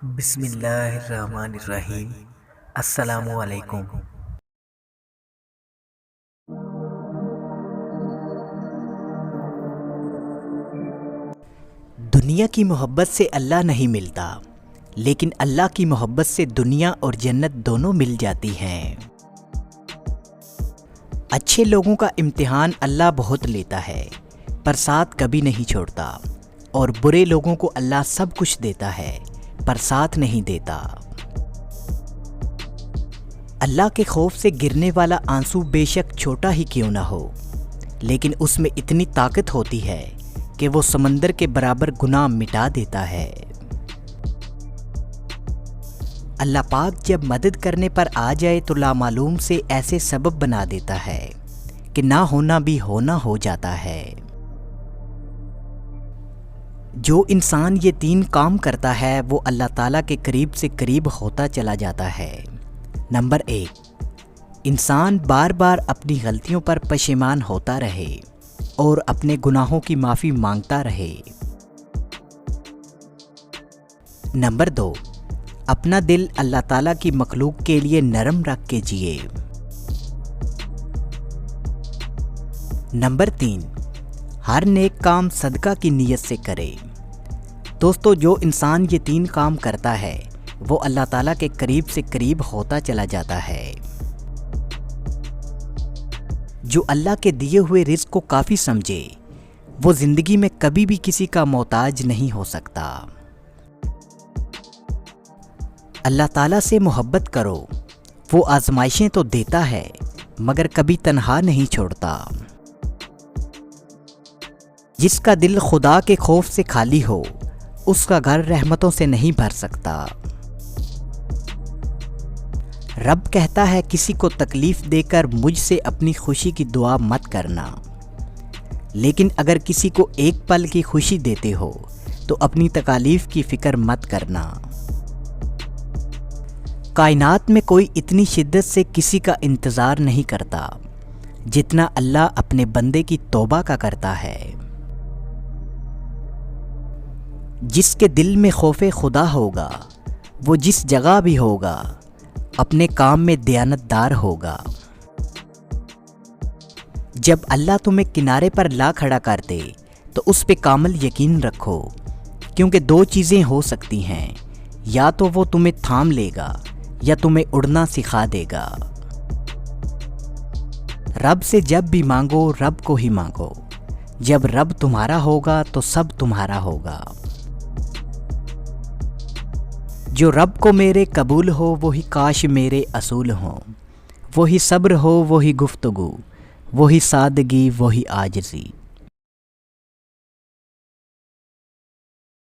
بسم اللہ الرحمن الرحیم۔ السلام علیکم۔ دنیا کی محبت سے اللہ نہیں ملتا، لیکن اللہ کی محبت سے دنیا اور جنت دونوں مل جاتی ہیں۔ اچھے لوگوں کا امتحان اللہ بہت لیتا ہے، پر ساتھ کبھی نہیں چھوڑتا، اور برے لوگوں کو اللہ سب کچھ دیتا ہے، پر ساتھ نہیں دیتا۔ اللہ کے خوف سے گرنے والا آنسو بے شک چھوٹا ہی کیوں نہ ہو، لیکن اس میں اتنی طاقت ہوتی ہے کہ وہ سمندر کے برابر گناہ مٹا دیتا ہے۔ اللہ پاک جب مدد کرنے پر آ جائے تو لامعلوم سے ایسے سبب بنا دیتا ہے کہ نہ ہونا بھی ہونا ہو جاتا ہے۔ جو انسان یہ تین کام کرتا ہے وہ اللہ تعالیٰ کے قریب سے قریب ہوتا چلا جاتا ہے۔ نمبر 1، انسان بار بار اپنی غلطیوں پر پشیمان ہوتا رہے اور اپنے گناہوں کی معافی مانگتا رہے۔ نمبر 2، اپنا دل اللہ تعالیٰ کی مخلوق کے لیے نرم رکھ کے جیے۔ نمبر 3، ہر نیک کام صدقہ کی نیت سے کرے۔ دوستو، جو انسان یہ تین کام کرتا ہے وہ اللہ تعالیٰ کے قریب سے قریب ہوتا چلا جاتا ہے۔ جو اللہ کے دیے ہوئے رزق کو کافی سمجھے وہ زندگی میں کبھی بھی کسی کا محتاج نہیں ہو سکتا۔ اللہ تعالیٰ سے محبت کرو، وہ آزمائشیں تو دیتا ہے مگر کبھی تنہا نہیں چھوڑتا۔ جس کا دل خدا کے خوف سے خالی ہو اس کا گھر رحمتوں سے نہیں بھر سکتا۔ رب کہتا ہے کسی کو تکلیف دے کر مجھ سے اپنی خوشی کی دعا مت کرنا، لیکن اگر کسی کو ایک پل کی خوشی دیتے ہو تو اپنی تکالیف کی فکر مت کرنا۔ کائنات میں کوئی اتنی شدت سے کسی کا انتظار نہیں کرتا جتنا اللہ اپنے بندے کی توبہ کا کرتا ہے۔ جس کے دل میں خوف خدا ہوگا وہ جس جگہ بھی ہوگا اپنے کام میں دیانتدار ہوگا۔ جب اللہ تمہیں کنارے پر لا کھڑا کر دے تو اس پہ کامل یقین رکھو، کیونکہ دو چیزیں ہو سکتی ہیں، یا تو وہ تمہیں تھام لے گا یا تمہیں اڑنا سکھا دے گا۔ رب سے جب بھی مانگو رب کو ہی مانگو، جب رب تمہارا ہوگا تو سب تمہارا ہوگا۔ جو رب کو میرے قبول ہو وہی کاش میرے اصول ہوں، وہی صبر ہو وہی گفتگو، وہی سادگی وہی عاجزی۔